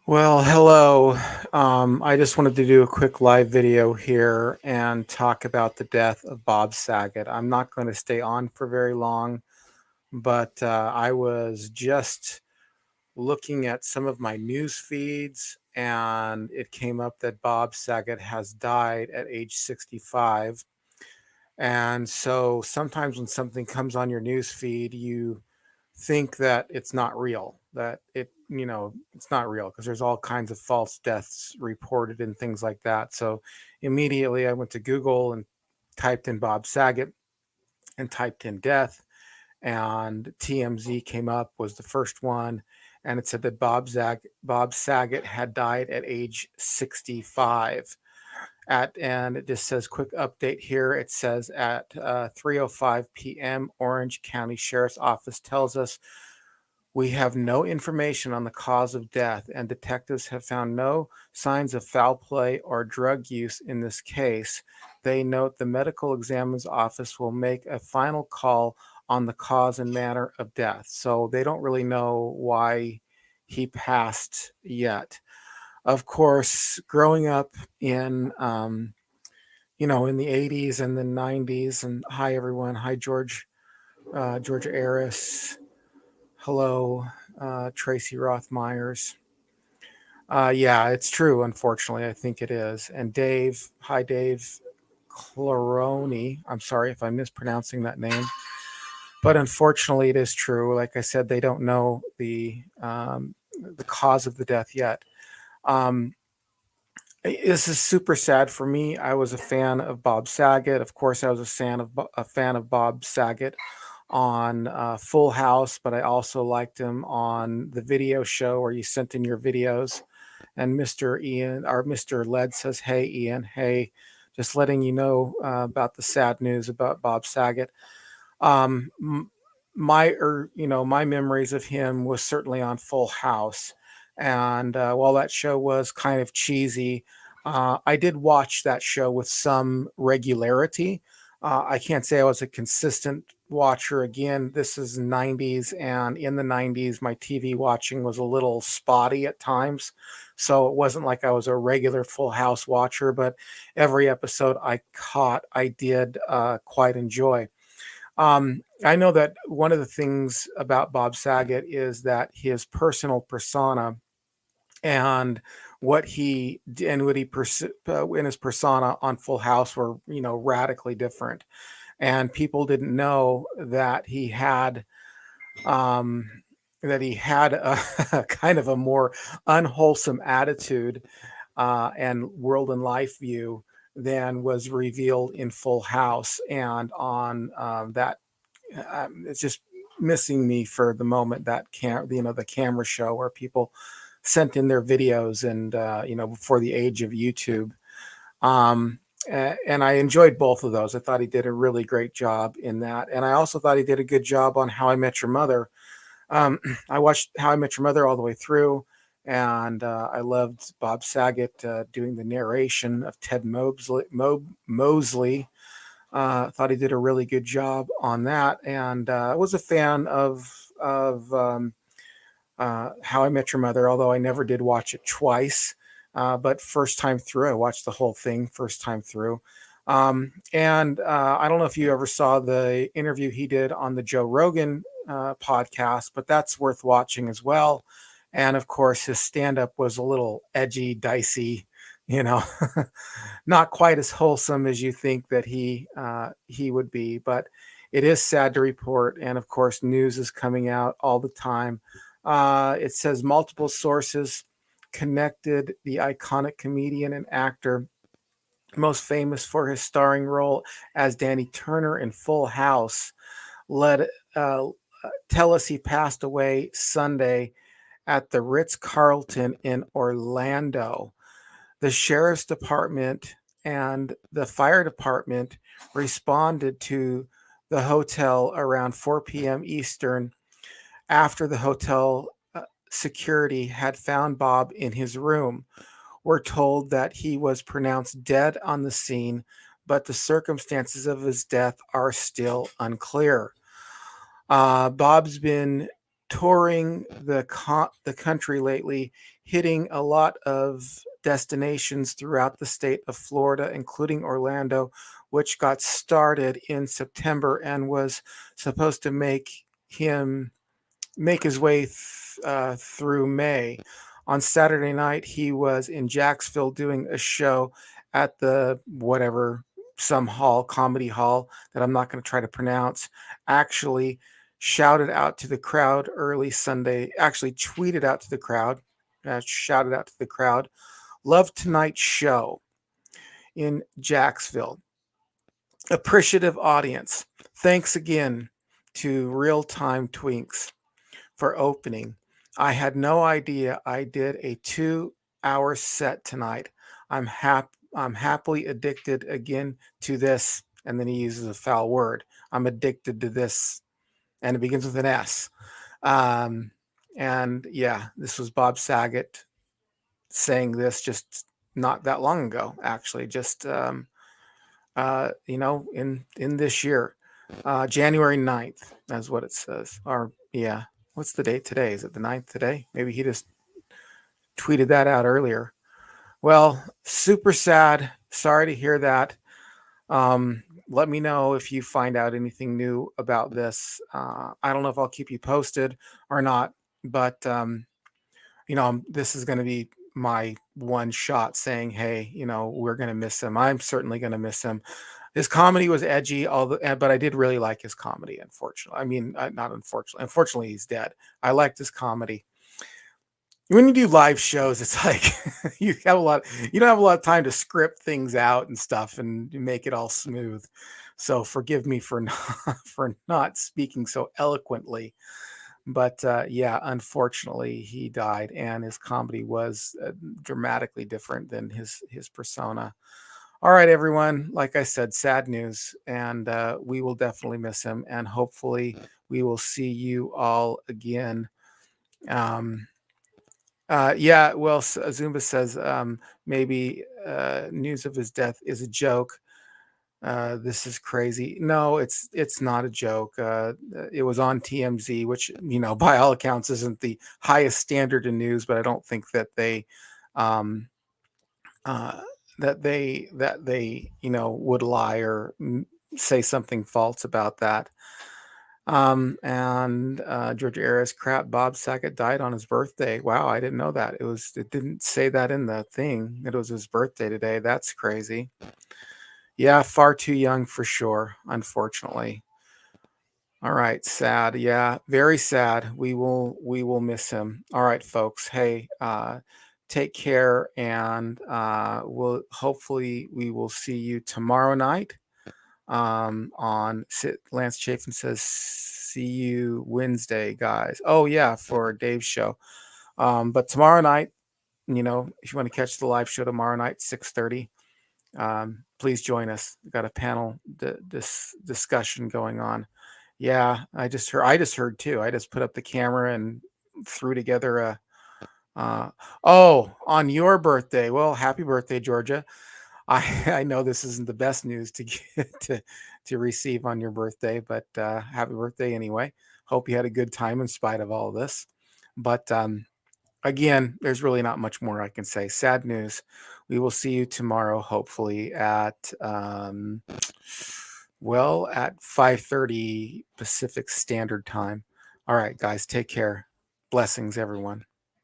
Well, hello. I just wanted to do a quick live video here and talk about the death of Bob Saget. I'm not going to stay on for very long, but I was just looking at some of my news feeds, and it came up that Bob Saget has died at age 65. And so sometimes when something comes on your news feed, you think that it's not real, that it's not real because there's all kinds of false deaths reported and things like that. So immediately I went to Google and typed in Bob Saget and typed in death, and TMZ came up, was the first one, and it said that Bob Saget had died at age 65. And it just says quick update here. It says at 3:05 p.m. Orange County Sheriff's Office tells us we have no information on the cause of death, and detectives have found no signs of foul play or drug use in this case. They note the medical examiner's office will make a final call on the cause and manner of death. So they don't really know why he passed yet. Of course, growing up in the 80s and the 90s, and hi everyone, hi George, Georgia Eris, hello, Tracy Roth Myers. Yeah, it's true. Unfortunately, I think it is. And Dave, hi Dave Claroni. I'm sorry if I'm mispronouncing that name, but unfortunately, it is true. Like I said, they don't know the cause of the death yet. Um, this is super sad for me. I was a fan of Bob Saget. Of course, I was a fan of Bob Saget on Full House, but I also liked him on the video show where you sent in your videos. And Mr. Ian or Mr. Led says, "Hey, Ian, hey, just letting you know about the sad news about Bob Saget." Um, my memories of him was certainly on Full House, and while that show was kind of cheesy, I did watch that show with some regularity. I can't say I was a consistent watcher. Again, this is 90s, and in the 90s my TV watching was a little spotty at times, so it wasn't like I was a regular Full House watcher, but every episode I caught I did quite enjoy. I know that one of the things about Bob Saget is that his personal persona and what he in his persona on Full House were, radically different, and people didn't know um, that he had a, a kind of a more unwholesome attitude and world and life view than was revealed in Full House and on that. It's just missing me for the moment, the camera show where people sent in their videos, and before the age of YouTube. um and I enjoyed both of those. I thought he did a really great job in that, and I also thought he did a good job on How I Met Your Mother. um I watched How I Met Your Mother all the way through, and I loved Bob Saget doing the narration of Ted Mosley. Thought he did a really good job on that, and I was a fan of How I Met Your Mother, although I never did watch it twice. But first time through, I watched the whole thing first time through. And I don't know if you ever saw the interview he did on the Joe Rogan podcast, but that's worth watching as well. And of course, his stand up was a little edgy, dicey, you know, not quite as wholesome as you think that he would be. But it is sad to report, and of course, news is coming out all the time. It says multiple sources connected the iconic comedian and actor, most famous for his starring role as Danny Turner in Full House, let uh, tell us he passed away Sunday at the Ritz Carlton in Orlando. The sheriff's department and the fire department responded to the hotel around 4 p.m. Eastern after the hotel security had found Bob in his room. We're told that he was pronounced dead on the scene, but the circumstances of his death are still unclear. Bob's been touring the country lately, hitting a lot of destinations throughout the state of Florida, including Orlando, which got started in September and was supposed to make his way through May. On Saturday night, he was in Jacksonville doing a show at the whatever, some hall, comedy hall that I'm not going to try to pronounce. Actually, shouted out to the crowd early Sunday, actually tweeted out to the crowd, shouted out to the crowd, "Love tonight's show in Jacksonville. Appreciative audience. Thanks again to Real Time Twinks for opening. I had no idea I did a 2-hour set tonight. I'm happily addicted again to this." And then he uses a foul word. "I'm addicted to this," and it begins with an S. And yeah, this was Bob Saget saying this just not that long ago, actually, just in this year. January 9th, that's what it says. Or yeah, what's the date today? Is it the 9th today? Maybe he just tweeted that out earlier. Well, super sad. Sorry to hear that. Let me know if you find out anything new about this. I don't know if I'll keep you posted or not, but this is going to be my one shot saying, hey, we're going to miss him. I'm certainly going to miss him. His comedy was edgy, but I did really like his comedy. Unfortunately, I mean, not unfortunately. Unfortunately, he's dead. I liked his comedy. When you do live shows, it's like you don't have a lot of time to script things out and stuff and make it all smooth. So forgive me for not speaking so eloquently. But yeah, unfortunately, he died, and his comedy was dramatically different than his persona. All right, everyone. Like I said, sad news, and we will definitely miss him, and hopefully, we will see you all again. Yeah. Well, Zumba says maybe news of his death is a joke. This is crazy. No, it's not a joke. It was on TMZ, which by all accounts isn't the highest standard in news, but I don't think that they um, uh, that they would lie or say something false about that. And Georgia Ayres, crap, Bob Saget died on his birthday. Wow, I didn't know that. It didn't say that in the thing. It was his birthday today. That's crazy. Yeah, far too young for sure, unfortunately. All right, sad. Yeah, very sad. We will miss him. All right, folks. Hey, take care, and hopefully we will see you tomorrow night. Lance Chafin says, "See you Wednesday, guys." Oh yeah, for Dave's show. But tomorrow night, if you want to catch the live show tomorrow night, 6:30. Please join us. We've got a panel discussion going on. Yeah, I just heard too. I just put up the camera and threw together a. Oh, on your birthday. Well, happy birthday, Georgia. I know this isn't the best news to get to receive on your birthday, but happy birthday anyway. Hope you had a good time in spite of all this. But again, there's really not much more I can say. Sad news. We will see you tomorrow, hopefully at at 5:30 Pacific Standard Time. All right, guys, take care. Blessings, everyone.